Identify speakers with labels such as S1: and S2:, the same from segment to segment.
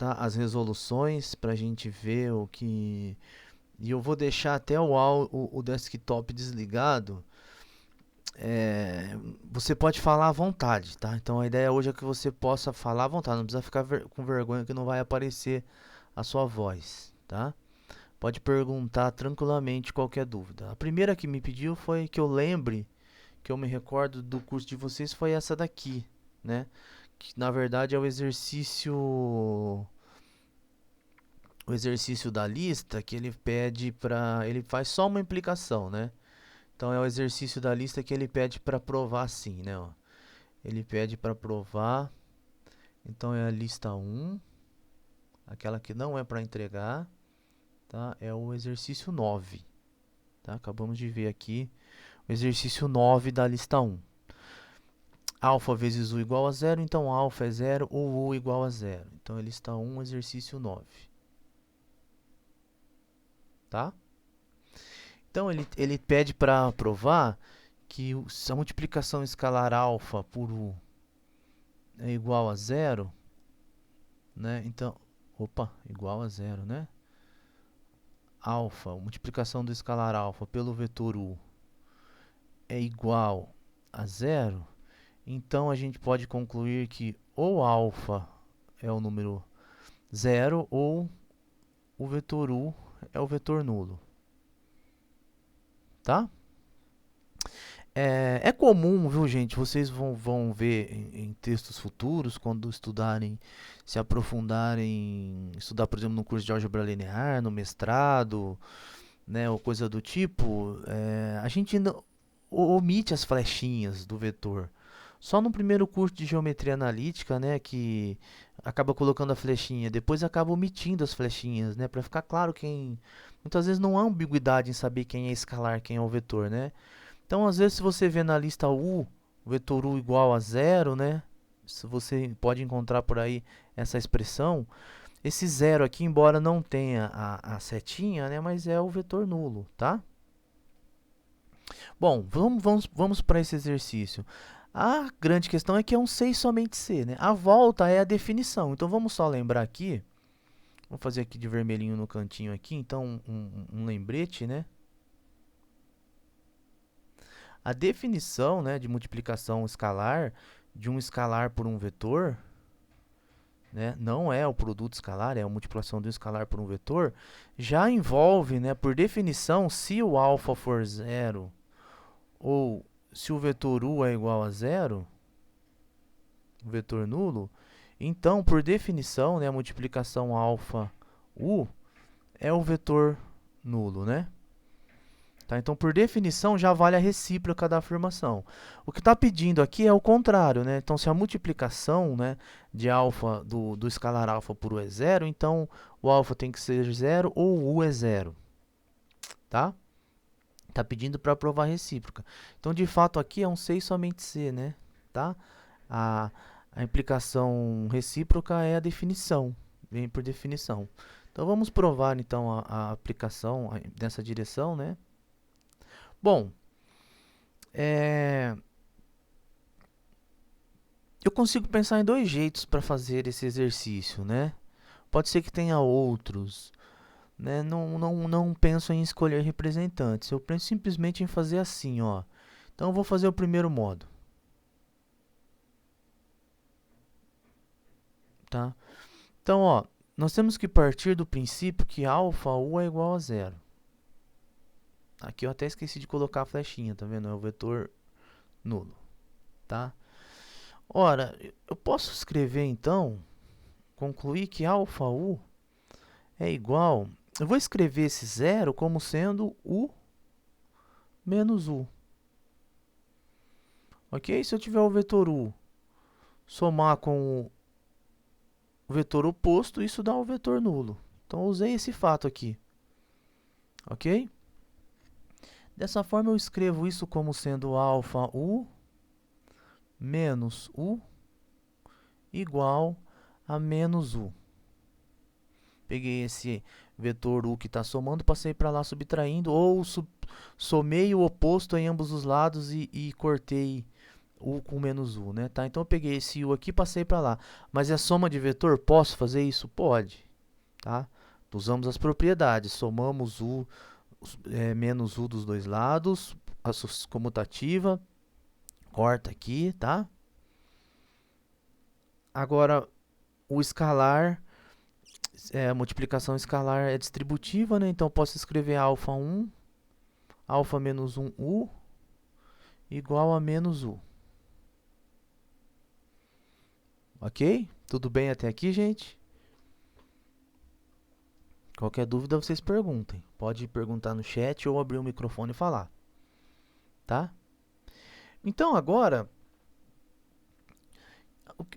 S1: tá? As resoluções para a gente ver o que... E eu vou deixar até o desktop desligado. Você pode falar à vontade, tá? Então a ideia hoje é que você possa falar à vontade, não precisa ficar com vergonha que não vai aparecer a sua voz, tá? Pode perguntar tranquilamente qualquer dúvida. A primeira que me pediu foi que eu lembre, que eu me recordo do curso de vocês, foi essa daqui, né? Que na verdade é o exercício da lista que ele pede para, ele faz só uma implicação, né? Então é o exercício da lista que ele pede para provar sim, né? Ó. Ele pede para provar. Então é a lista 1, aquela que não é para entregar, tá? É o exercício 9, tá? Acabamos de ver aqui o exercício 9 da lista 1. Alfa vezes u igual a zero, então alfa é zero ou u igual a zero. Então é lista 1, exercício 9, tá? Então ele pede para provar que se a multiplicação escalar alfa por u é igual a zero, né? Então, igual a zero, né? Alfa, multiplicação do escalar alfa pelo vetor u é igual a zero, então a gente pode concluir que ou alfa é o número zero ou o vetor u é o vetor nulo, tá? É comum, viu, gente? Vocês vão ver em textos futuros, quando estudarem, se aprofundarem, estudar, por exemplo, no curso de álgebra linear, no mestrado, né, ou coisa do tipo, a gente omite as flechinhas do vetor. Só no primeiro curso de geometria analítica, né, que acaba colocando a flechinha, depois acaba omitindo as flechinhas, né, para ficar claro quem... Muitas vezes não há ambiguidade em saber quem é escalar, quem é o vetor, né? Então, às vezes, se você vê na lista u, o vetor u igual a zero, né? Se você pode encontrar por aí essa expressão, esse zero aqui, embora não tenha a setinha, né? Mas é o vetor nulo, tá? Bom, vamos para esse exercício. A grande questão é que é um C e somente C, né? A volta é a definição. Então, vamos só lembrar aqui. Vou fazer aqui de vermelhinho no cantinho aqui. Então, um lembrete, né? A definição, né, de multiplicação escalar de um escalar por um vetor, né, não é o produto escalar, é a multiplicação do escalar por um vetor, já envolve, né, por definição, se o alfa for zero ou se o vetor u é igual a zero, o vetor nulo, então, por definição, né, a multiplicação alfa u é o vetor nulo, né? Tá? Então, por definição, já vale a recíproca da afirmação. O que está pedindo aqui é o contrário, né? Então, se a multiplicação, né, de alfa, do escalar alfa por u é zero, então o alfa tem que ser zero ou o u é zero. Tá? Está pedindo para provar a recíproca. Então, de fato, aqui é um C e somente C, né? Tá? A, a implicação recíproca é a definição, vem por definição. Então, vamos provar, então, a aplicação nessa direção, né? Bom, eu consigo pensar em dois jeitos para fazer esse exercício, né? Pode ser que tenha outros, né? Não penso em escolher representantes, eu penso simplesmente em fazer assim, ó. Então, eu vou fazer o primeiro modo, tá? Então, ó, nós temos que partir do princípio que alfa u é igual a zero. Aqui eu até esqueci de colocar a flechinha, tá vendo? É o vetor nulo, tá? Ora, eu posso escrever então, concluir que alfa u é igual... Eu vou escrever esse zero como sendo u menos u. Ok? Se eu tiver o vetor u somar com o vetor oposto, isso dá o vetor nulo. Então, eu usei esse fato aqui. Ok? Dessa forma, eu escrevo isso como sendo alfa u menos u igual a menos u. Peguei esse vetor u que está somando, passei para lá subtraindo, ou somei o oposto em ambos os lados e cortei U com menos U, né? Tá? Então eu peguei esse U aqui e passei para lá. Mas é soma de vetor? Posso fazer isso? Pode. Tá? Usamos as propriedades. Somamos U menos U dos dois lados. Comutativa. Corta aqui, tá? Agora, o escalar, a multiplicação escalar é distributiva, né? Então eu posso escrever alfa 1, alfa menos 1U igual a menos U. Ok? Tudo bem até aqui, gente? Qualquer dúvida vocês perguntem. Pode perguntar no chat ou abrir o microfone e falar. Tá? Então agora,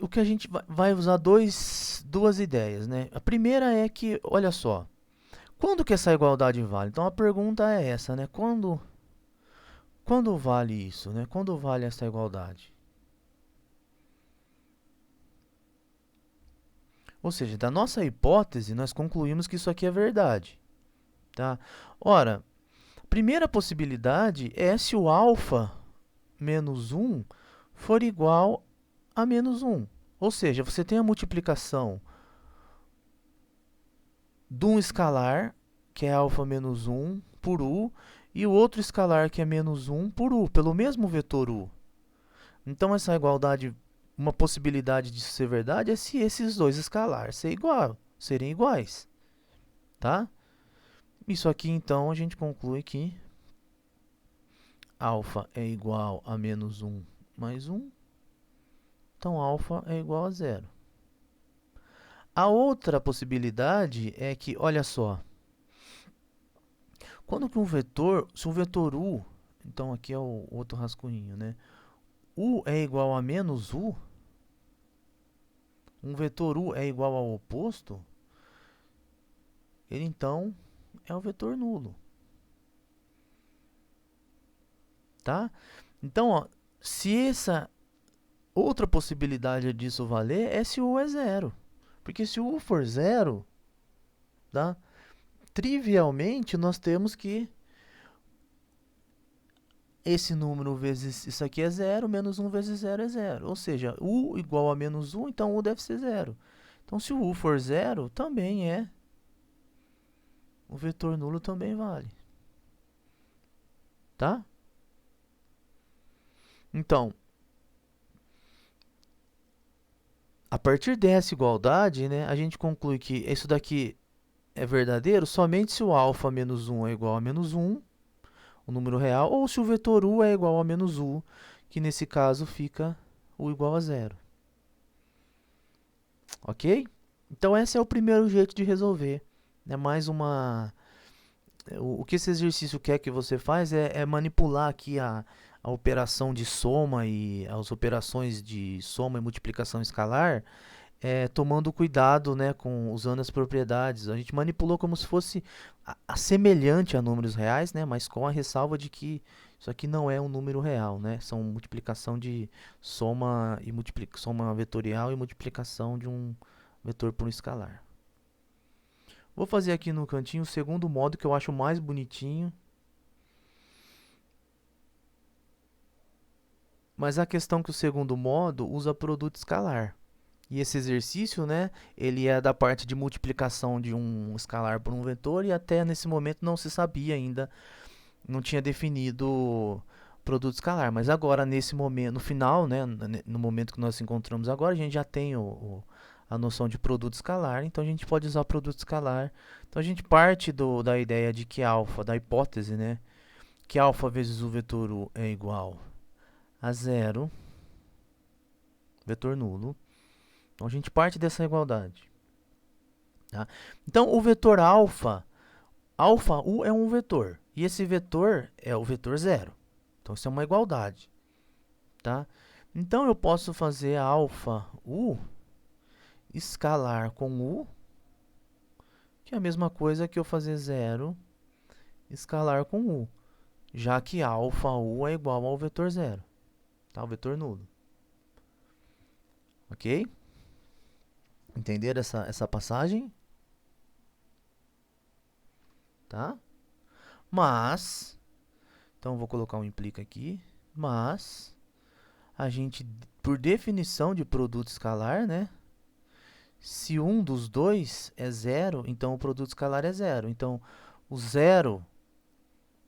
S1: o que a gente vai usar duas ideias, né? A primeira é que, olha só, quando que essa igualdade vale? Então a pergunta é essa, né? Quando vale isso, né? Quando vale essa igualdade? Ou seja, da nossa hipótese, nós concluímos que isso aqui é verdade. Tá? Ora, a primeira possibilidade é se o alfa menos 1 for igual a menos 1. Ou seja, você tem a multiplicação de um escalar, que é alfa menos 1 por u, e o outro escalar, que é menos 1 por u, pelo mesmo vetor u. Então, essa igualdade, uma possibilidade de ser verdade é se esses dois escalares serem iguais. Tá? Isso aqui, então, a gente conclui que alfa é igual a menos 1 mais 1. Então, alfa é igual a zero. A outra possibilidade é que, olha só, quando que se um vetor u, então aqui é o outro rascunho, né? U é igual a menos u, um vetor u é igual ao oposto, ele então é o vetor nulo. Tá? Então, ó, se essa outra possibilidade disso valer é se u é zero. Porque se u for zero, tá? Trivialmente, nós temos que esse número vezes isso aqui é zero, menos 1 vezes zero é zero. Ou seja, u igual a menos 1, então u deve ser zero. Então, se o u for zero, também é. O vetor nulo também vale. Tá? Então, a partir dessa igualdade, né, a gente conclui que isso daqui é verdadeiro somente se o alfa menos 1 é igual a menos 1, o número real, ou se o vetor u é igual a menos u, que nesse caso fica u igual a zero. Ok? Então, esse é o primeiro jeito de resolver. É mais uma... O que esse exercício quer que você faz é manipular aqui a operação de soma e as operações de soma e multiplicação escalar, tomando cuidado, né, usando as propriedades. A gente manipulou como se fosse semelhante a números reais, né, mas com a ressalva de que isso aqui não é um número real, né? São multiplicação de soma soma vetorial e multiplicação de um vetor por um escalar. Vou fazer aqui no cantinho o segundo modo, que eu acho mais bonitinho. Mas a questão é que o segundo modo usa produto escalar. E esse exercício, né, ele é da parte de multiplicação de um escalar por um vetor, e até nesse momento não se sabia ainda, não tinha definido produto escalar. Mas agora, nesse momento, no final, né, no momento que nós nos encontramos agora, a gente já tem a noção de produto escalar, então a gente pode usar produto escalar. Então a gente parte da ideia de que alfa, da hipótese, né, que alfa vezes o vetor u é igual a zero, vetor nulo. Então a gente parte dessa igualdade. Tá? Então o vetor alfa, alfa u é um vetor, e esse vetor é o vetor zero. Então isso é uma igualdade. Tá? Então eu posso fazer alfa u escalar com u, que é a mesma coisa que eu fazer zero escalar com u, já que alfa u é igual ao vetor zero, tá? O vetor nulo. Ok? Entenderam essa passagem? Tá? Mas, então vou colocar um implica aqui, mas a gente, por definição de produto escalar, né? Se um dos dois é zero, então o produto escalar é zero. Então, o zero,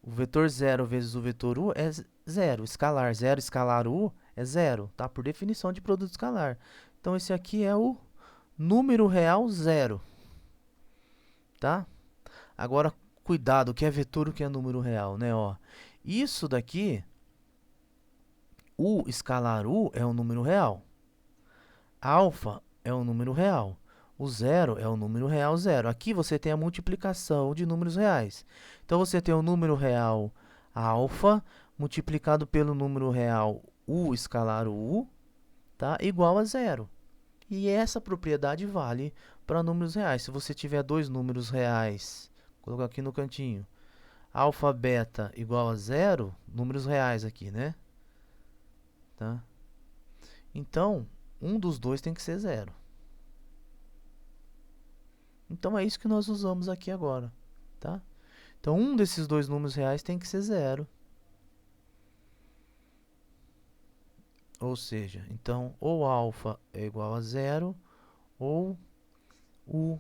S1: o vetor zero vezes o vetor u é zero. Escalar zero, escalar u é zero, tá? Por definição de produto escalar. Então, esse aqui é o número real zero, tá? Agora, cuidado, o que é vetor e o que é número real, né? Ó, isso daqui, o escalar u é um número real. Alfa é um número real. O zero é o número real zero. Aqui você tem a multiplicação de números reais. Então, você tem o número real alfa multiplicado pelo número real u escalar u, tá? Igual a zero. E essa propriedade vale para números reais. Se você tiver dois números reais, vou colocar aqui no cantinho, alfa, beta igual a zero, números reais aqui, né? Tá? Então, um dos dois tem que ser zero. Então, é isso que nós usamos aqui agora, tá? Então, um desses dois números reais tem que ser zero. Ou seja, então, ou alfa é igual a zero, ou u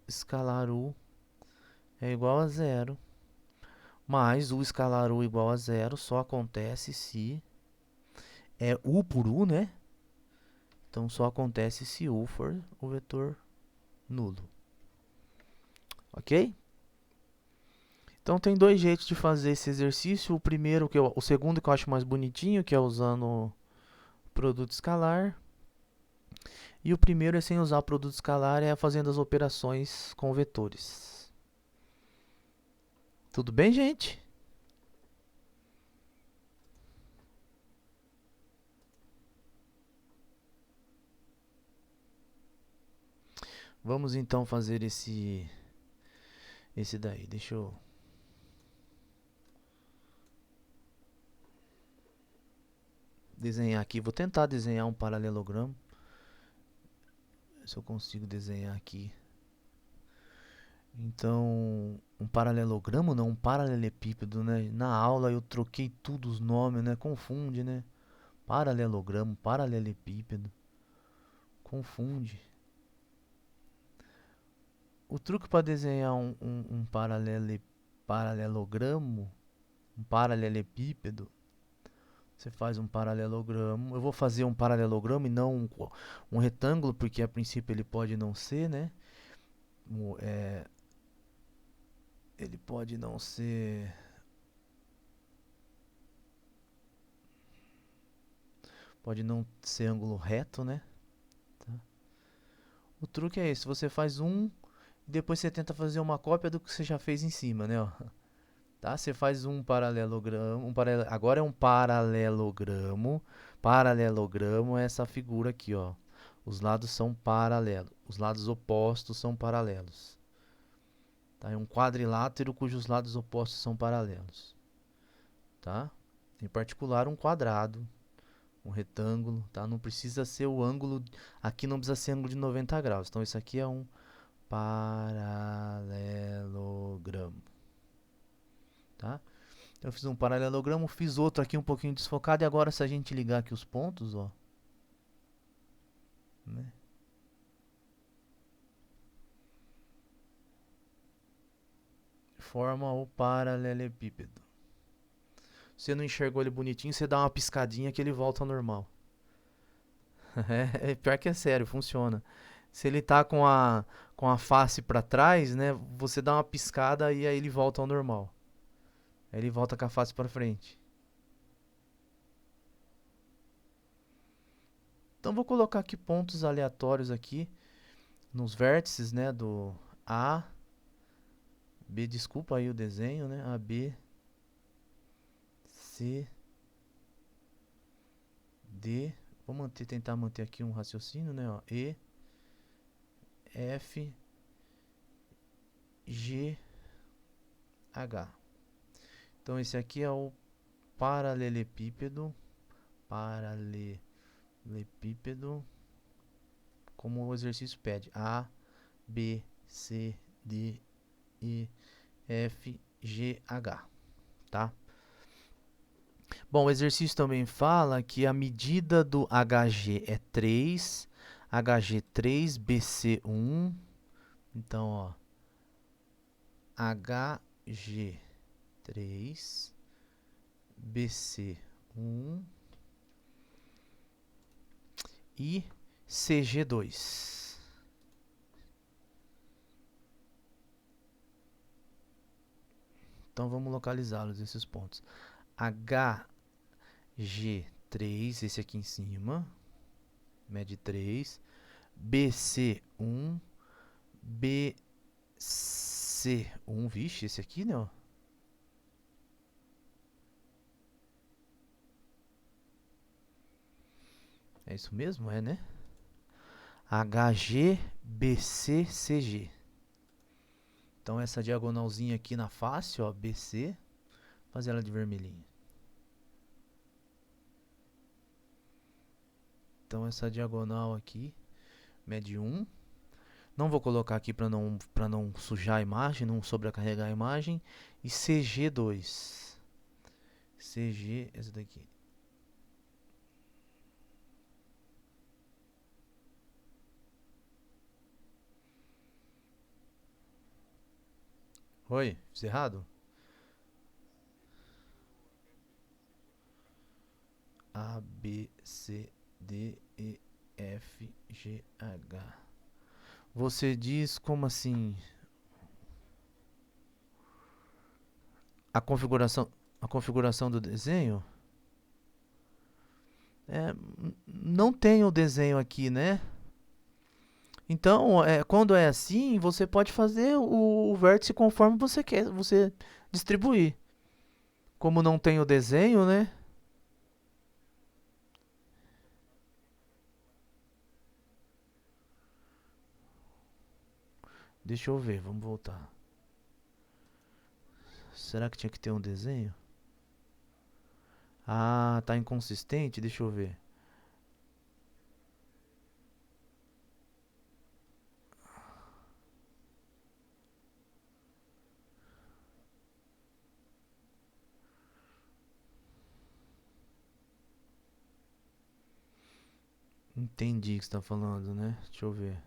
S1: escalar u é igual a zero. Mas u escalar u igual a zero só acontece se é u por u, né? Então, só acontece se u for o vetor nulo. Ok? Então, tem dois jeitos de fazer esse exercício. O primeiro, o segundo que eu acho mais bonitinho, que é usando produto escalar. E o primeiro é sem usar produto escalar, é fazendo as operações com vetores. Tudo bem, gente? Vamos então fazer esse daí. Deixa eu desenhar aqui. Vou tentar desenhar um paralelogramo. Se eu consigo desenhar aqui. Então, um paralelogramo não, um paralelepípedo, né? Na aula eu troquei tudo os nomes, né? Confunde, né? Paralelogramo, paralelepípedo. Confunde. O truque para desenhar um paralelogramo, um paralelepípedo, você faz um paralelogramo. Eu vou fazer um paralelogramo e não um retângulo, porque a princípio ele pode não ser, né? Ele pode não ser. Pode não ser ângulo reto, né? Tá? O truque é esse: você faz um e depois você tenta fazer uma cópia do que você já fez em cima, né? Ó. Tá? Você faz um paralelogramo. Agora é um paralelogramo. Paralelogramo é essa figura aqui, ó. Os lados são paralelos. Os lados opostos são paralelos. Tá? É um quadrilátero cujos lados opostos são paralelos. Tá? Em particular, um quadrado, um retângulo. Tá? Não precisa ser o ângulo. Aqui não precisa ser ângulo de 90 graus. Então, isso aqui é um paralelogramo. Tá? Eu fiz um paralelogramo, fiz outro aqui um pouquinho desfocado. E agora, se a gente ligar aqui os pontos, ó, né? Forma o paralelepípedo. Você não enxergou ele bonitinho, você dá uma piscadinha que ele volta ao normal. Pior que é sério, funciona. Se ele tá com a face para trás, né? Você dá uma piscada e aí ele volta ao normal. Aí ele volta com a face para frente. Então vou colocar aqui pontos aleatórios aqui nos vértices, né, do A, B, desculpa aí o desenho, né? A, B, C, D. Vou tentar manter aqui um raciocínio, né? Ó, E, F, G, H. Então esse aqui é o paralelepípedo. Paralelepípedo. Como o exercício pede. A, B, C, D, E, F, G, H. Tá? Bom, o exercício também fala que a medida do HG é 3, HG3, BC1. Então, ó, HG3, BC1 e CG2. Então vamos localizá-los esses pontos. HG3, esse aqui em cima, mede 3, BC1, BC1, vixe, esse aqui, né? Ó. É isso mesmo? É, né? HG, BC, CG. Então essa diagonalzinha aqui na face, ó, BC, fazer ela de vermelhinho. Então essa diagonal aqui mede 1. Não vou colocar aqui para não sujar a imagem, não sobrecarregar a imagem. E CG2. CG, essa daqui. Oi, fiz errado? A, B, C, D, E, F, G, H. Você diz como assim? A configuração do desenho? É, não tem o desenho aqui, né? Então, quando é assim, você pode fazer o vértice conforme você quer, você distribuir. Como não tem o desenho, né? Deixa eu ver, vamos voltar. Será que tinha que ter um desenho? Ah, tá inconsistente? Deixa eu ver. Entendi o que você tá falando, né? Deixa eu ver.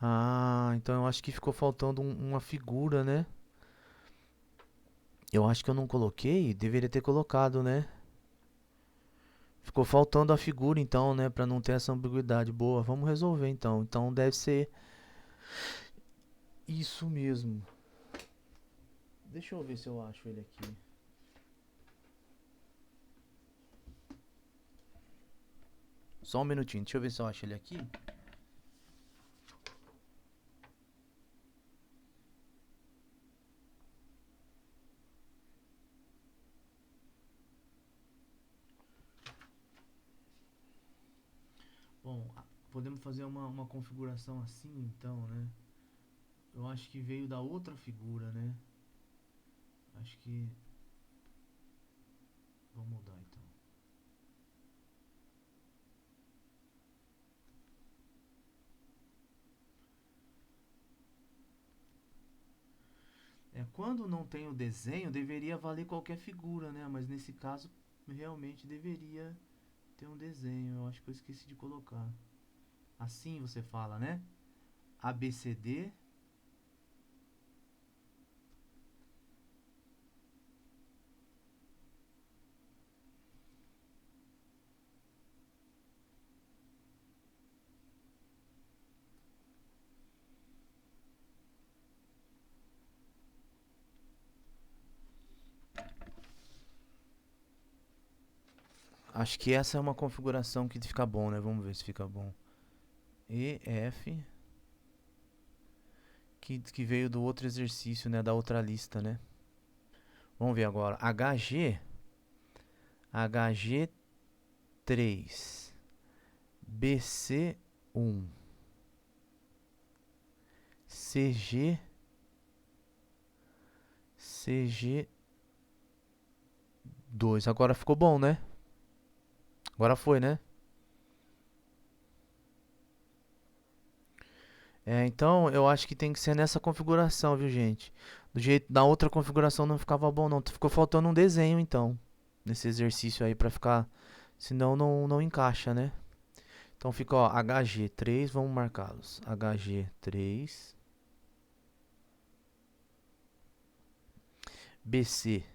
S1: Ah, então eu acho que ficou faltando uma figura, né? Eu acho que eu não coloquei, deveria ter colocado, né? Ficou faltando a figura então, né, pra não ter essa ambiguidade. Boa, vamos resolver então. Então deve ser isso mesmo. Deixa eu ver se eu acho ele aqui. Só um minutinho, deixa eu ver se eu acho ele aqui. Bom, podemos fazer uma configuração assim então, né? Eu acho que veio da outra figura, né? Acho que... Vamos mudar então. Quando não tem o desenho, deveria valer qualquer figura, né? Mas nesse caso, realmente deveria ter um desenho. Eu acho que eu esqueci de colocar. Assim você fala, né? ABCD. Acho que essa é uma configuração que fica bom, né? Vamos ver se fica bom. EF, que veio do outro exercício, né? Da outra lista, né? Vamos ver agora. HG3, BC1, CG2. Agora ficou bom, né? Agora foi, né? Então eu acho que tem que ser nessa configuração, viu, gente? Do jeito da outra configuração não ficava bom, não. Ficou faltando um desenho, então, nesse exercício aí pra ficar, senão não encaixa, né? Então fica, ó, HG3, vamos marcá-los. HG3, BC1,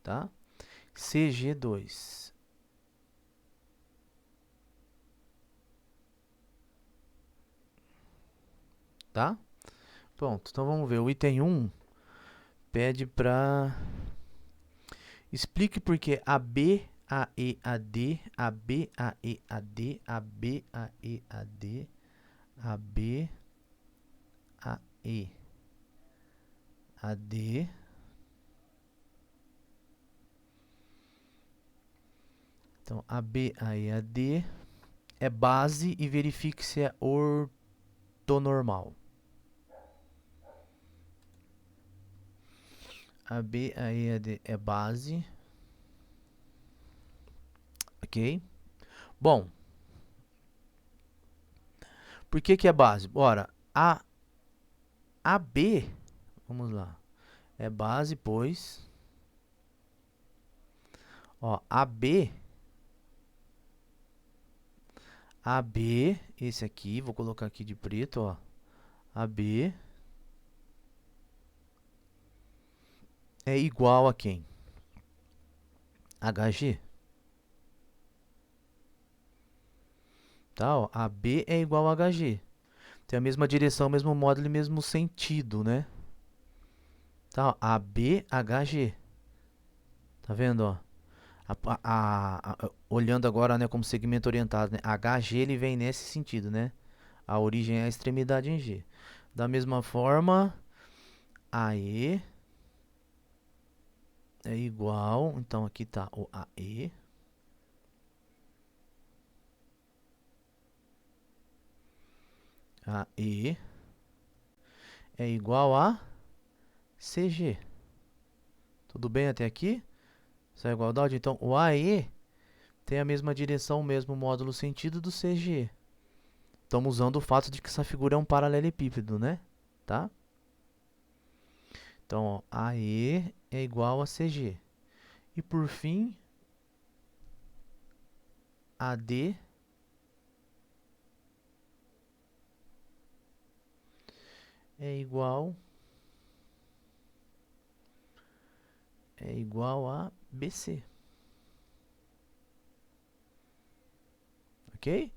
S1: tá? CG2, tá? Pronto, então vamos ver. O item 1 pede para explique por que a B, a E, a D, a B, a E, a D, a B, a E, a D, a B, a E, a D. Então, a B, a E, a D é base e verifique se é ortonormal. A B, a E, a D é base. Ok? Bom, por que que é base? Ora, a B, vamos lá, é base, pois, ó, AB, esse aqui, vou colocar aqui de preto, ó, AB é igual a quem? HG, tá? Ó, AB é igual a HG. Tem a mesma direção, mesmo módulo e mesmo sentido, né? Tá? Ó, AB, HG. Tá vendo, ó? Olhando agora, né, como segmento orientado, né? HG ele vem nesse sentido, né? A origem é a extremidade em G. Da mesma forma, AE é igual, então aqui tá o AE. AE é igual a CG. Tudo bem até aqui? Essa é a igualdade? Então, o AE tem a mesma direção, o mesmo módulo sentido do CG. Estamos usando o fato de que essa figura é um paralelepípedo, né? Tá? Então, ó, AE é igual a CG. E por fim, AD é igual a BC. Ok?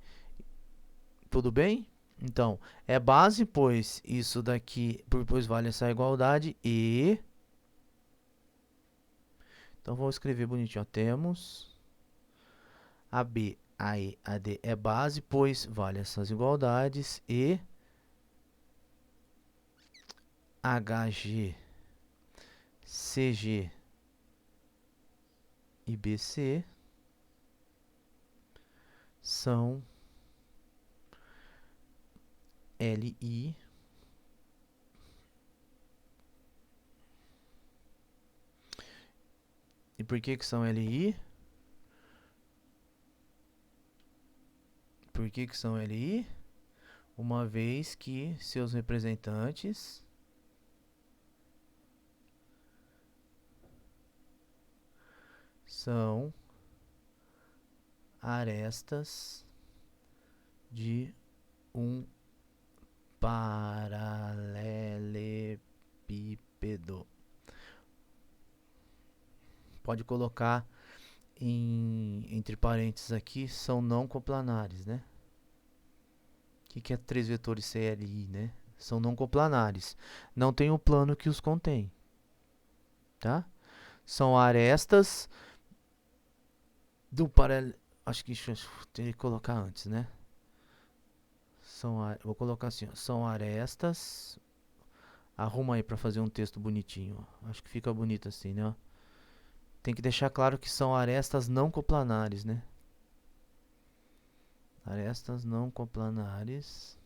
S1: Tudo bem? Então, é base, pois isso daqui, pois vale essa igualdade e... Então, vou escrever bonitinho. Ó, temos AB, AE, AD é base, pois vale essas igualdades e HG, CG e BC são LI. E por que que são LI? Por que que são LI? Uma vez que seus representantes são arestas de um paralelepípedo. Pode colocar entre parênteses aqui, são não coplanares, né? O que é 3 vetores CLI, né? São não coplanares. Não tem o plano que os contém, tá? São arestas do paralelo... Acho que teria que colocar antes, né? Vou colocar assim, ó, são arestas. Arruma aí pra fazer um texto bonitinho, ó. Acho que fica bonito assim, né? Ó. Tem que deixar claro que são arestas não coplanares, né? Arestas não coplanares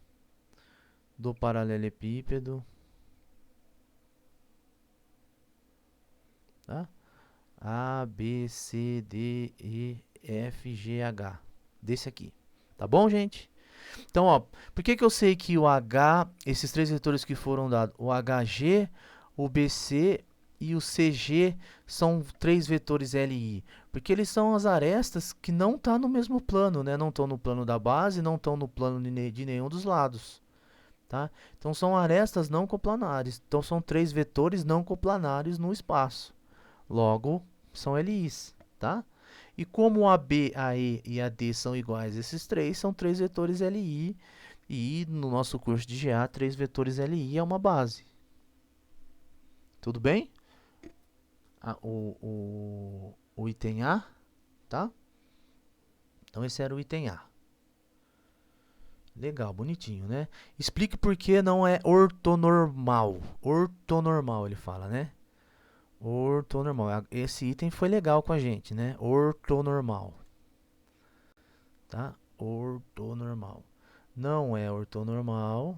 S1: do paralelepípedo, tá? A, B, C, D, E, FGH. Desse aqui. Tá bom, gente? Então, ó, por que eu sei que o H, esses três vetores que foram dados, o HG, o BC e o CG são três vetores LI? Porque eles são as arestas que não estão no mesmo plano, né? Não estão no plano da base, não estão no plano de nenhum dos lados. Tá? Então são arestas não coplanares. Então são três vetores não coplanares no espaço. Logo, são LIs. Tá? E como a B, a E e a D são iguais, esses três são três vetores LI. E no nosso curso de GA, três vetores LI é uma base. Tudo bem? O item A, tá? Então esse era o item A. Legal, bonitinho, né? Explique por que não é ortonormal. Ortonormal, ele fala, né? Ortonormal. Esse item foi legal com a gente, né? Ortonormal. Tá? Ortonormal. Não é ortonormal.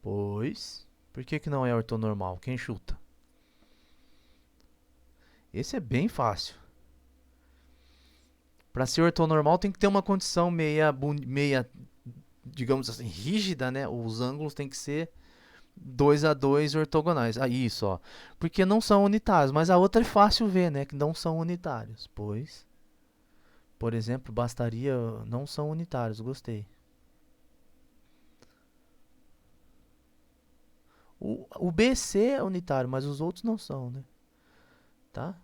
S1: Pois. Por que não é ortonormal? Quem chuta? Esse é bem fácil. Para ser ortonormal tem que ter uma condição meia, digamos assim, rígida, né? Os ângulos têm que ser 2 a 2 ortogonais. Ah, isso, ó. Porque não são unitários, mas a outra é fácil ver, né? Que não são unitários. Pois, por exemplo, bastaria não são unitários, gostei. O BC é unitário, mas os outros não são, né? Tá?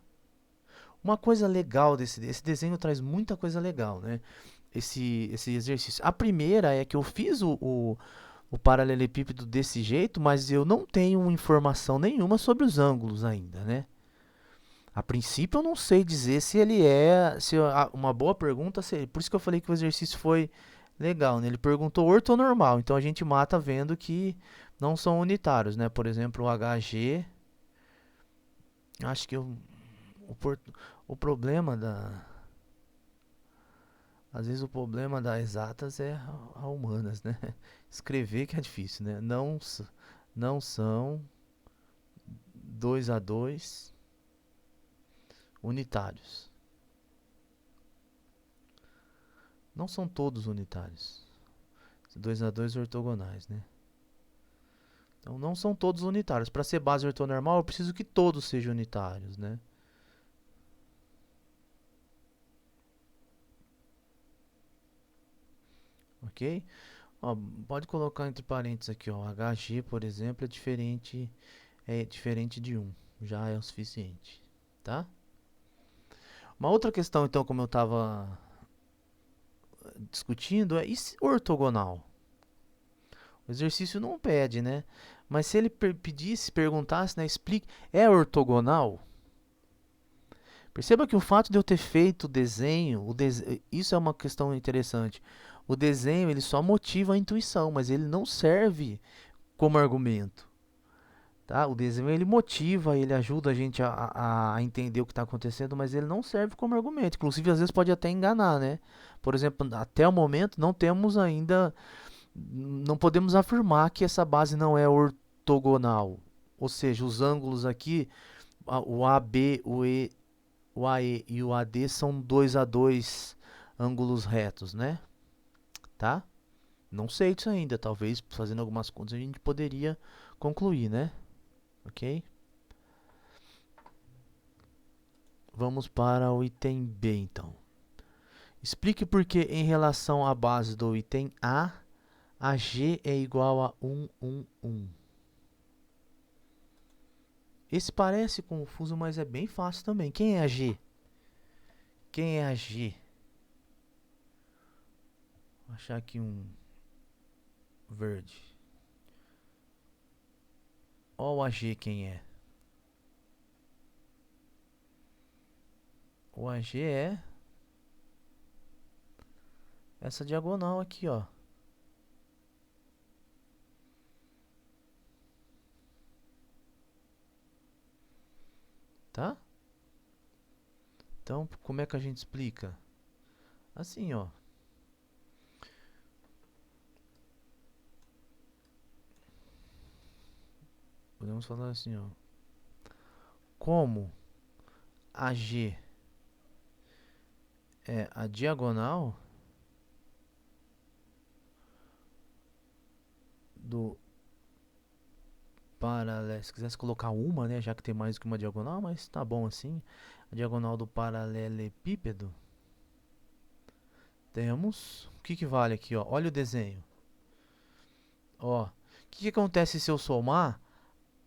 S1: Uma coisa legal esse desenho traz muita coisa legal, né? Esse exercício. A primeira é que eu fiz o paralelepípedo desse jeito, mas eu não tenho informação nenhuma sobre os ângulos ainda, né? A princípio eu não sei dizer se ele é, uma boa pergunta, por isso que eu falei que o exercício foi legal, né? Ele perguntou ortonormal, então a gente mata vendo que não são unitários, né? Por exemplo, o HG, acho que o problema às vezes o problema das exatas é a humanas, né? Escrever que é difícil, né? Não são 2 a 2 unitários. Não são todos unitários. 2 a 2 ortogonais, né? Então não são todos unitários. Para ser base ortonormal, eu preciso que todos sejam unitários, né? Ok? Ó, pode colocar entre parênteses aqui, ó. HG, por exemplo, é diferente de 1. Já é o suficiente, tá? Uma outra questão, então, como eu estava discutindo, é ortogonal. O exercício não pede, né? Mas se ele perguntasse, né, explique, é ortogonal? Perceba que o fato de eu ter feito o desenho, isso é uma questão interessante. O desenho ele só motiva a intuição, mas ele não serve como argumento. Tá? O desenho ele motiva, ele ajuda a gente a entender o que está acontecendo, mas ele não serve como argumento. Inclusive, às vezes pode até enganar, né? Por exemplo, até o momento não temos ainda, não podemos afirmar que essa base não é ortogonal. Ou seja, os ângulos aqui, o AB, o AE e o AD são 2 a 2 ângulos retos, né? Tá? Não sei disso ainda, talvez fazendo algumas contas a gente poderia concluir, né? Ok? Vamos para o item B, então. Explique por que, em relação à base do item A G é igual a 1, 1, 1. Esse parece confuso, mas é bem fácil também. Quem é a G? Quem é a G? Vou achar aqui um verde. Ó o AG quem é. O AG é essa diagonal aqui, ó. Tá? Então, como é que a gente explica? Assim, ó. Podemos falar assim, ó. como AG é a diagonal do paralelo, se quisesse colocar uma, né, já que tem mais do que uma diagonal, mas tá bom assim. A diagonal do paralelepípedo. Temos, o que que vale aqui, ó? Olha o desenho. Ó, o que que acontece se eu somar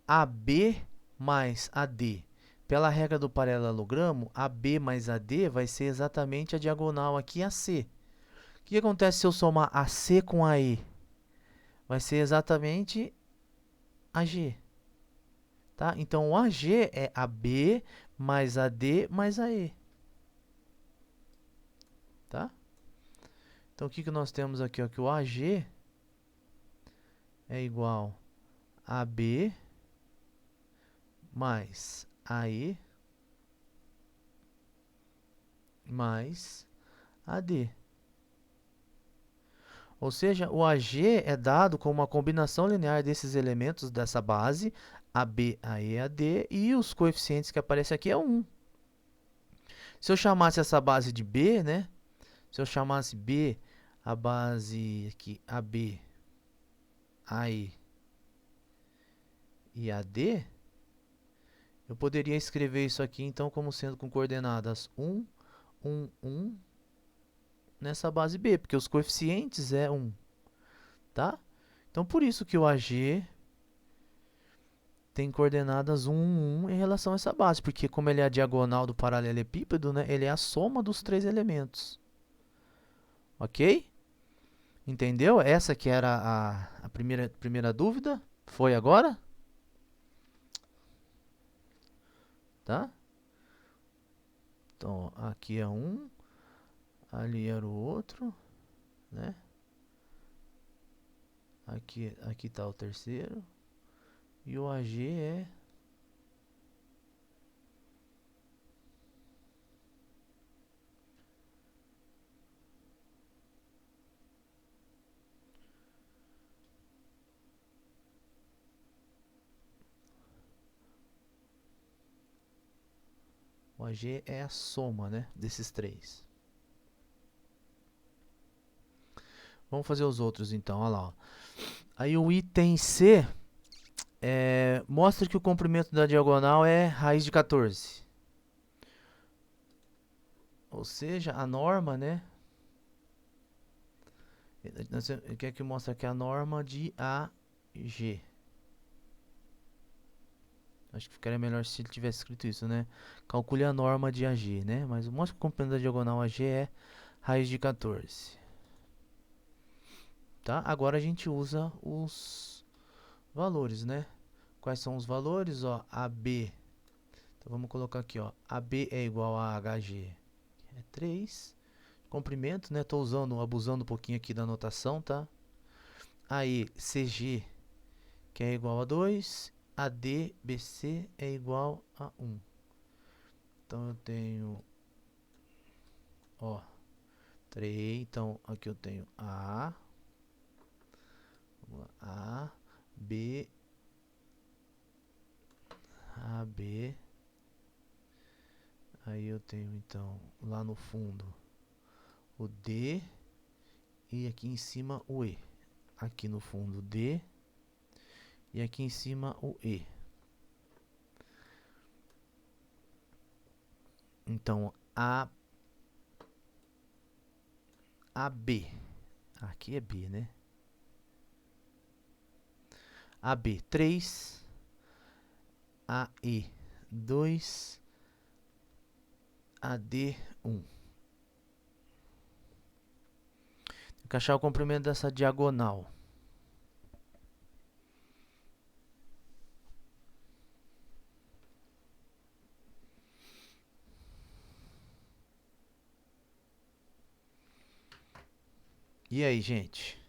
S1: AB mais AD? Pela regra do paralelogramo, AB mais AD vai ser exatamente a diagonal aqui AC. O que acontece se eu somar AC com AE? Vai ser exatamente AG. Tá? Então, o AG é AB mais AD mais AE. Tá? Então, o que que nós temos aqui? Ó, que o AG é igual a AB mais AE mais AD. Ou seja, o AG é dado como uma combinação linear desses elementos dessa base, AB, AE, AD, e os coeficientes que aparecem aqui é 1. Se eu chamasse essa base de B, né? Se eu chamasse B a base aqui, AB, AE e AD, eu poderia escrever isso aqui então como sendo com coordenadas 1, 1, 1 nessa base B, porque os coeficientes é 1, tá? Então por isso que o AG tem coordenadas 1, 1 em relação a essa base, porque como ele é a diagonal do paralelepípedo, né, ele é a soma dos três elementos. Ok? Entendeu? Essa que era a primeira dúvida. Foi agora? Tá? Então, aqui é um, ali era o outro, né? Aqui tá o terceiro. E o AG é... O AG é a soma, né, desses três. Vamos fazer os outros então, olha lá. Ó. Aí o item C mostra que o comprimento da diagonal é raiz de 14. Ou seja, a norma, né? Ele quer que mostre aqui a norma de AG. Acho que ficaria melhor se ele tivesse escrito isso, né? Calcule a norma de AG, né? Mas mostra que o comprimento da diagonal AG é raiz de 14. Tá? Agora a gente usa os valores, né? Quais são os valores? Ó, AB. Então vamos colocar aqui, ó. AB é igual a HG. É 3. Comprimento, né? Estou abusando um pouquinho aqui da notação, tá? Aí, CG, que é igual a 2. AD, BC é igual a 1. Então eu tenho, ó, 3. Então aqui eu tenho A, B, AB. Aí eu tenho então lá no fundo o D e aqui em cima o E. Aqui no fundo D e aqui em cima o E. Então AB. Aqui é B, né? AB 3, AE 2, AD 1. Tem que achar o comprimento dessa diagonal. E aí, gente?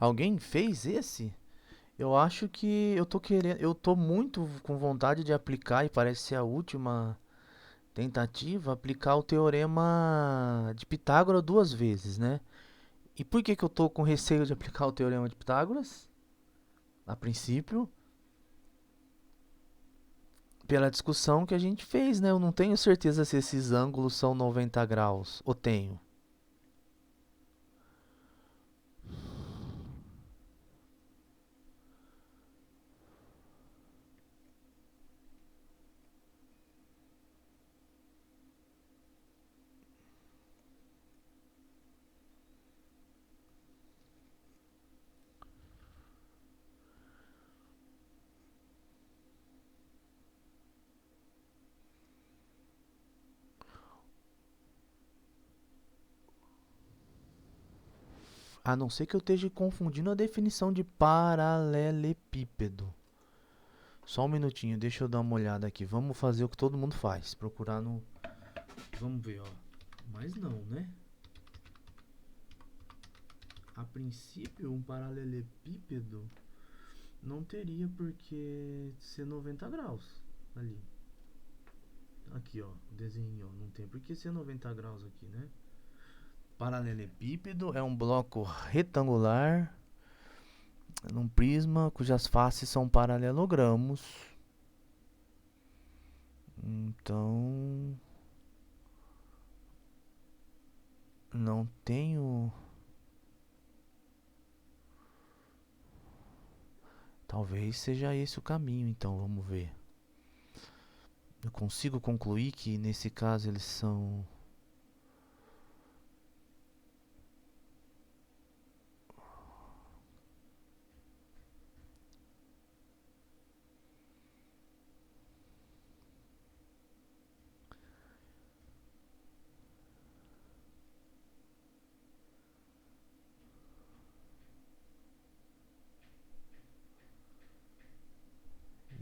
S1: Alguém fez esse? Eu acho que eu tô querendo, eu tô muito com vontade de aplicar e parece ser a última tentativa, aplicar o teorema de Pitágoras duas vezes, né? E por que que eu tô com receio de aplicar o teorema de Pitágoras? A princípio, pela discussão que a gente fez, né? Eu não tenho certeza se esses ângulos são 90 graus, ou tenho. A não ser que eu esteja confundindo a definição de paralelepípedo. Só um minutinho, deixa eu dar uma olhada aqui. Vamos fazer o que todo mundo faz, procurar no. Vamos ver, ó. Mas não, né? A princípio, um paralelepípedo não teria por que ser 90 graus ali. Aqui, ó, o desenho, ó, não tem por que ser 90 graus aqui, né? Paralelepípedo é um bloco retangular num prisma cujas faces são paralelogramos. Então, não tenho. Talvez seja esse o caminho, então vamos ver. Eu consigo concluir que nesse caso eles são.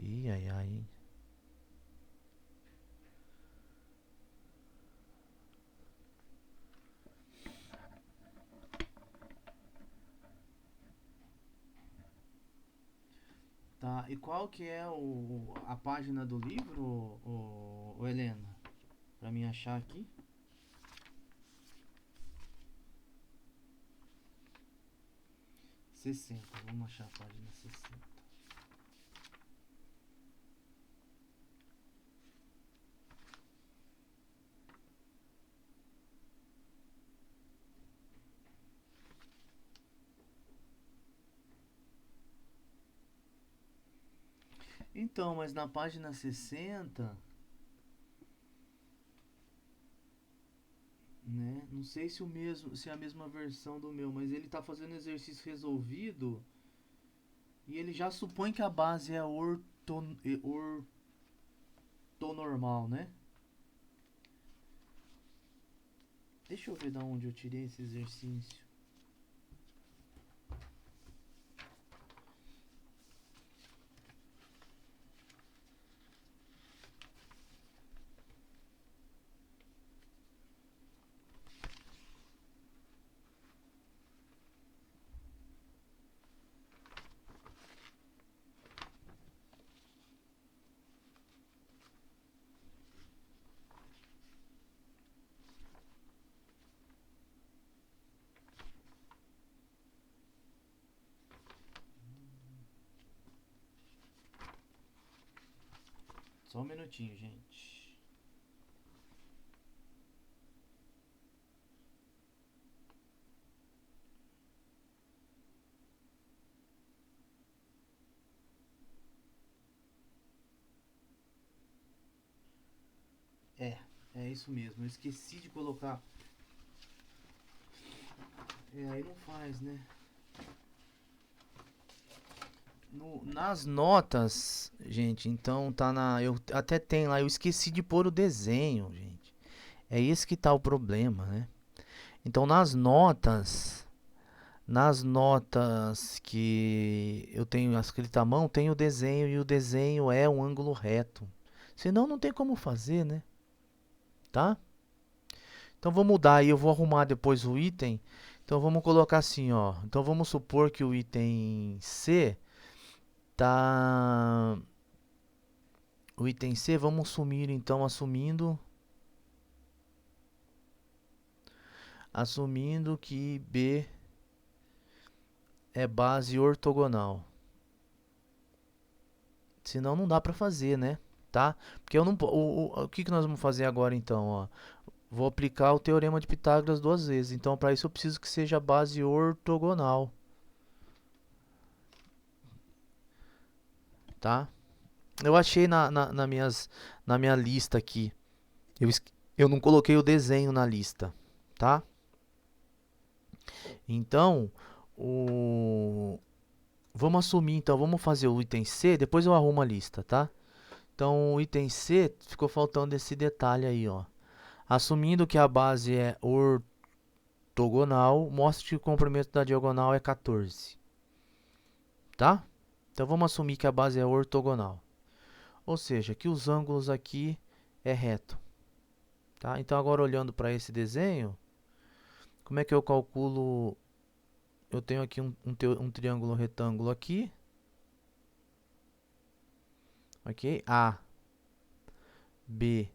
S1: Ih, ai, ai. Tá, e qual que é a página do livro, Helena? Pra mim achar aqui. 60, vamos achar a página 60. Então, mas na página 60, né? Não sei se o mesmo, se é a mesma versão do meu, mas ele tá fazendo exercício resolvido e ele já supõe que a base é ortonormal, né? Deixa eu ver da onde eu tirei esse exercício. Só um minutinho, gente. É, é isso mesmo. Eu esqueci de colocar. É, aí não faz, né? Nas notas, gente, então tá na. Eu até tenho lá, eu esqueci de pôr o desenho, gente. É esse que tá o problema, né? Então nas notas que eu tenho escrita à mão, tem o desenho e o desenho é um ângulo reto. Senão não tem como fazer, né? Tá? Então vou mudar aí, eu vou arrumar depois o item. Então vamos colocar assim, ó. Então vamos supor que o item C tá... O item C, vamos sumir então, assumindo que B é base ortogonal. Senão não dá pra fazer, né? Tá? Porque eu não... O que nós vamos fazer agora então, ó? Vou aplicar o teorema de Pitágoras duas vezes. Então, para isso eu preciso que seja base ortogonal. Tá? Eu achei na minha lista aqui. Eu não coloquei o desenho na lista. Tá? Então, vamos assumir, então, vamos fazer o item C, depois eu arrumo a lista, tá? Então, o item C, ficou faltando esse detalhe aí, ó. Assumindo que a base é ortogonal, mostre que o comprimento da diagonal é 14. Tá? Então, vamos assumir que a base é ortogonal. Ou seja, que os ângulos aqui é reto. Tá? Então, agora olhando para esse desenho, como é que eu calculo? Eu tenho aqui um triângulo retângulo aqui. Ok? A, B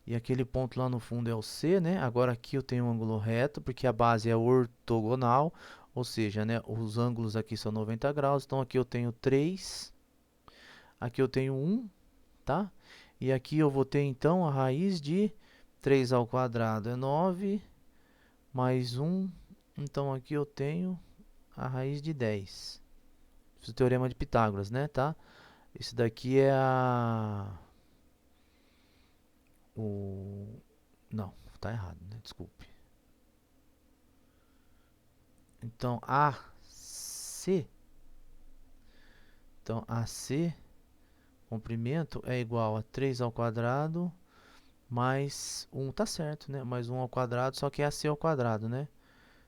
S1: e aquele ponto lá no fundo é o C, né? Agora aqui eu tenho um ângulo reto, porque a base é ortogonal, ou seja, né, os ângulos aqui são 90 graus. Então aqui eu tenho 3, aqui eu tenho 1, tá? E aqui eu vou ter então a raiz de 3 ao quadrado é 9, mais 1, então aqui eu tenho a raiz de 10. Isso é o teorema de Pitágoras, né, tá? Esse daqui é Não, tá errado, né? Desculpe. Então, AC. Então, AC, comprimento, é igual a 3 ao quadrado mais 1, tá certo, né? Mais 1 ao quadrado, só que é AC ao quadrado, né?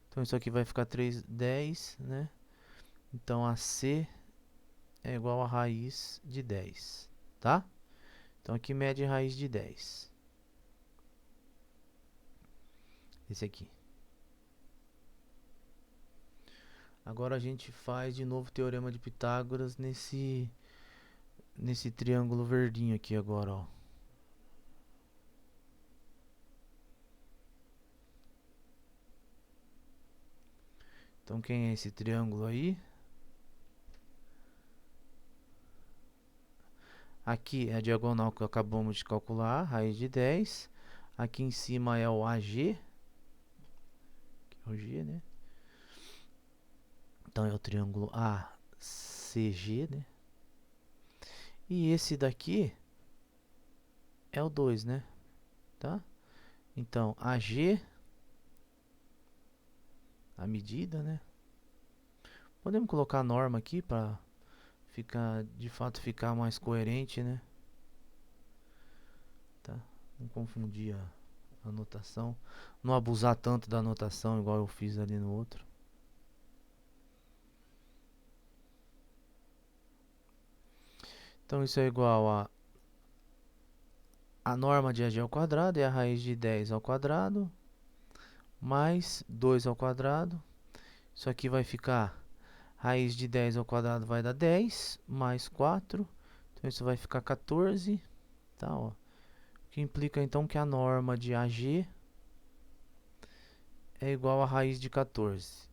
S1: Então, isso aqui vai ficar 3, 10, né? Então, AC é igual a raiz de 10, tá? Então, aqui mede raiz de 10. Esse aqui. Agora a gente faz de novo o teorema de Pitágoras nesse triângulo verdinho aqui agora, ó. Então, quem é esse triângulo aí? Aqui é a diagonal que acabamos de calcular, raiz de 10. Aqui em cima é o AG, que é o G, né? Então, é o triângulo ACG, né? E esse daqui é o 2, né? Tá? Então, AG, a medida, né? Podemos colocar a norma aqui para de fato ficar mais coerente, né? Tá? Não confundir a anotação, não abusar tanto da anotação igual eu fiz ali no outro. Então isso é igual a norma de AG ao quadrado é a raiz de 10 ao quadrado mais 2 ao quadrado. Isso aqui vai ficar raiz de 10 ao quadrado vai dar 10 mais 4. Então isso vai ficar 14, tá, ó. O que implica então que a norma de AG é igual a raiz de 14.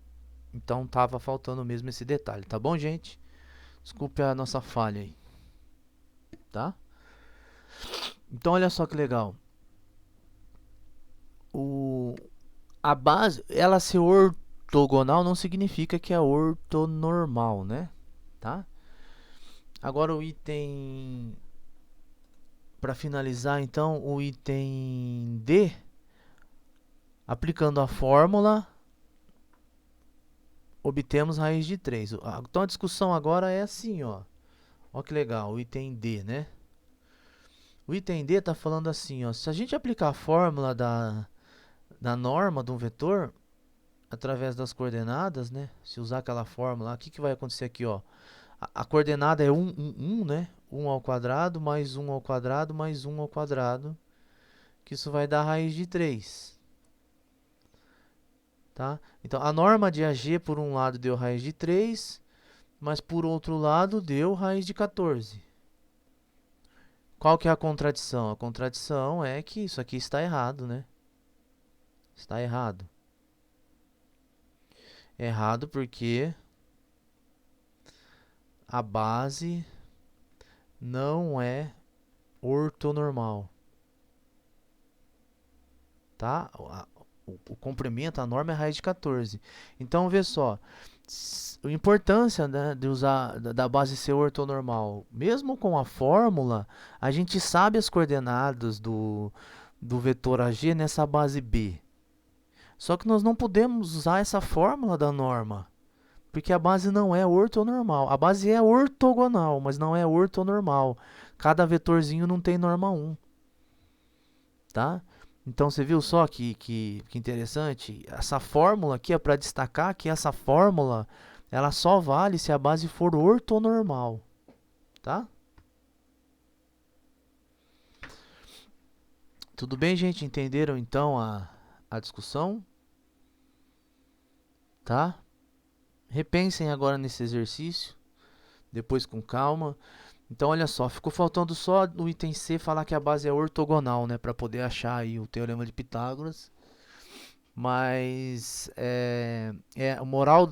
S1: Então tava faltando mesmo esse detalhe, tá bom, gente? Desculpe a nossa falha aí, tá? Então olha só que legal. A base, ela ser ortogonal não significa que é ortonormal, né? Tá? Agora o item, para finalizar então, o item D, aplicando a fórmula, obtemos raiz de 3. Então a discussão agora é assim, ó. Ó que legal, o item D, né? O item D está falando assim, ó, se a gente aplicar a fórmula da norma de um vetor através das coordenadas, né? Se usar aquela fórmula, o que vai acontecer aqui, ó? A coordenada é 1, 1, 1, né? 1 ao quadrado, mais 1 ao quadrado, mais 1 ao quadrado. Que isso vai dar raiz de 3. tá? Então, a norma de AG, por um lado, deu raiz de 3, mas por outro lado, deu raiz de 14. Qual que é a contradição? A contradição é que isso aqui está errado, né? Está errado. Errado porque a base não é ortonormal, tá? O comprimento, a norma é raiz de 14. Então, vê só, a importância, né, de usar da base ser ortonormal. Mesmo com a fórmula, a gente sabe as coordenadas do vetor AG nessa base B. Só que nós não podemos usar essa fórmula da norma, porque a base não é ortonormal. A base é ortogonal, mas não é ortonormal. Cada vetorzinho não tem norma 1, tá? Então você viu só que interessante? Essa fórmula aqui é para destacar que essa fórmula ela só vale se a base for ortonormal, tá? Tudo bem, gente? Entenderam então a discussão? Tá? Repensem agora nesse exercício, depois com calma. Então, olha só, ficou faltando só no item C falar que a base é ortogonal, né? Para poder achar aí o teorema de Pitágoras. Mas o moral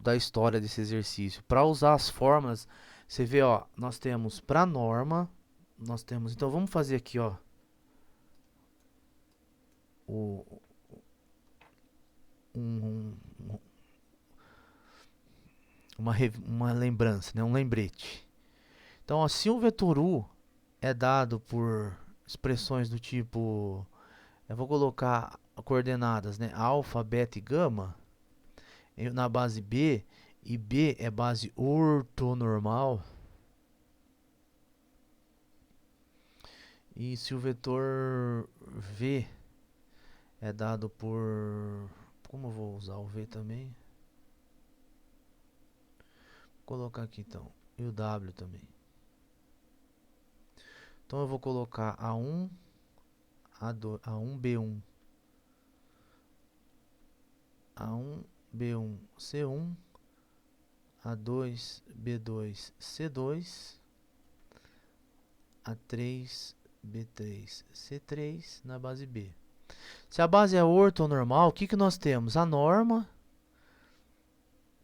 S1: da história desse exercício, para usar as fórmulas, você vê, ó, nós temos para norma, nós temos, então vamos fazer aqui, ó, o, um, uma lembrança, né, um lembrete. Então, ó, se o vetor U é dado por expressões do tipo, eu vou colocar coordenadas, né, alfa, beta e gama, na base B, e B é base ortonormal, e se o vetor V é dado por... Como eu vou usar o V também? Vou colocar aqui então. E o W também. Então eu vou colocar A1, A2, A1, B1. A1, B1, C1. A2, B2, C2. A3, B3, C3 na base B. Se a base é ortonormal, o que nós temos? A norma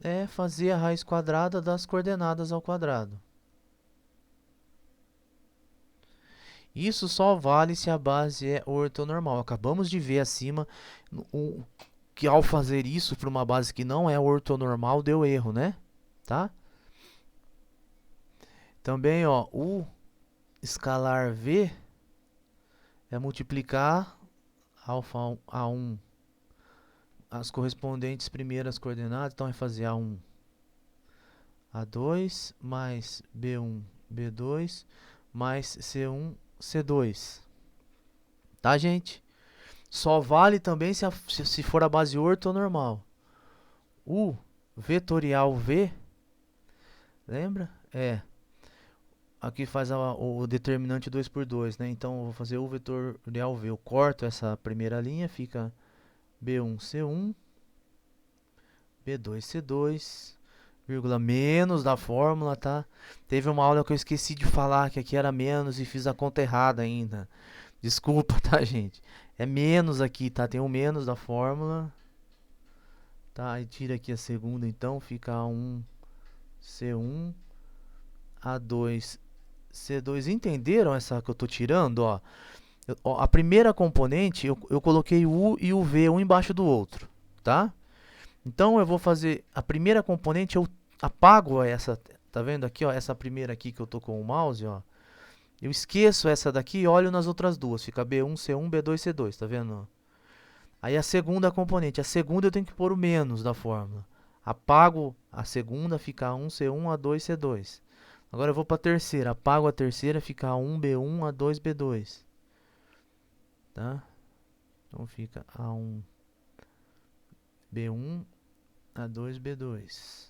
S1: é fazer a raiz quadrada das coordenadas ao quadrado. Isso só vale se a base é ortonormal. Acabamos de ver acima que ao fazer isso para uma base que não é ortonormal deu erro, né? Tá? Também, ó, o escalar V é multiplicar alfa A1 as correspondentes primeiras coordenadas, então é fazer A1, A2 mais B1, B2 mais C1, C2. Tá, gente? Só vale também se for a base ortonormal. O vetorial V, lembra? Aqui faz o determinante 2 por 2, né? Então eu vou fazer o vetorial V. Eu corto essa primeira linha, fica B1, C1, B2, C2, vírgula menos da fórmula, tá? Teve uma aula que eu esqueci de falar que aqui era menos e fiz a conta errada ainda. Desculpa, tá, gente? É menos aqui, tá? Tem o menos da fórmula. Tá? E tira aqui a segunda, então fica A1, C1, A2, C2. Entenderam essa que eu tô tirando, ó? A primeira componente, eu coloquei o U e o V um embaixo do outro, tá? Então eu vou fazer a primeira componente, eu apago essa, tá vendo aqui, ó, essa primeira aqui que eu tô com o mouse, ó. Eu esqueço essa daqui e olho nas outras duas, fica B1, C1, B2, C2, tá vendo? Aí a segunda componente, a segunda eu tenho que pôr o menos da fórmula. Apago a segunda, fica A1, C1, A2, C2. Agora eu vou para a terceira, apago a terceira, fica A1, B1, A2, B2. Tá? Então fica A1, B1, A2, B2.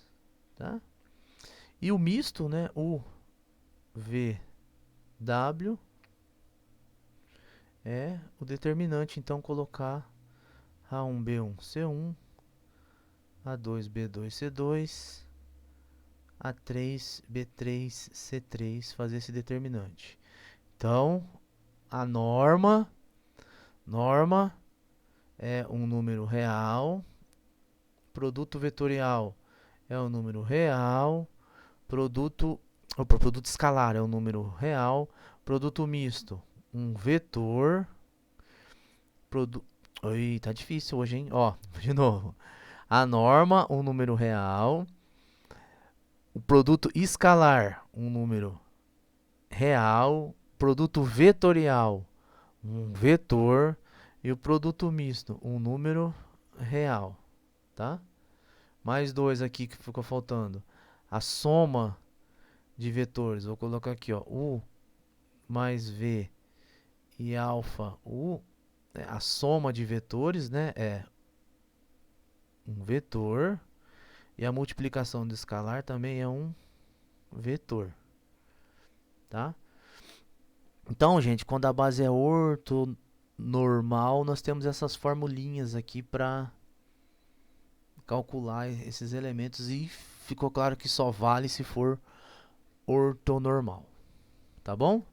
S1: Tá? E o misto, né? O VW é o determinante, então colocar A1B1 C1, A2B2 C2, A3B3 C3, fazer esse determinante. Então, a norma é um número real, produto vetorial é um número real, produto escalar é um número real, produto misto, um vetor, Oi, tá difícil hoje, hein? Ó, de novo. A norma, um número real, o produto escalar, um número real, produto vetorial, um vetor, e o produto misto, um número real, tá? Mais dois aqui que ficou faltando. A soma de vetores, vou colocar aqui, ó, U mais V e alfa U, né? A soma de vetores, né, é um vetor, e a multiplicação do escalar também é um vetor, tá? Então, gente, quando a base é ortonormal, nós temos essas formulinhas aqui para calcular esses elementos, e ficou claro que só vale se for ortonormal, tá bom?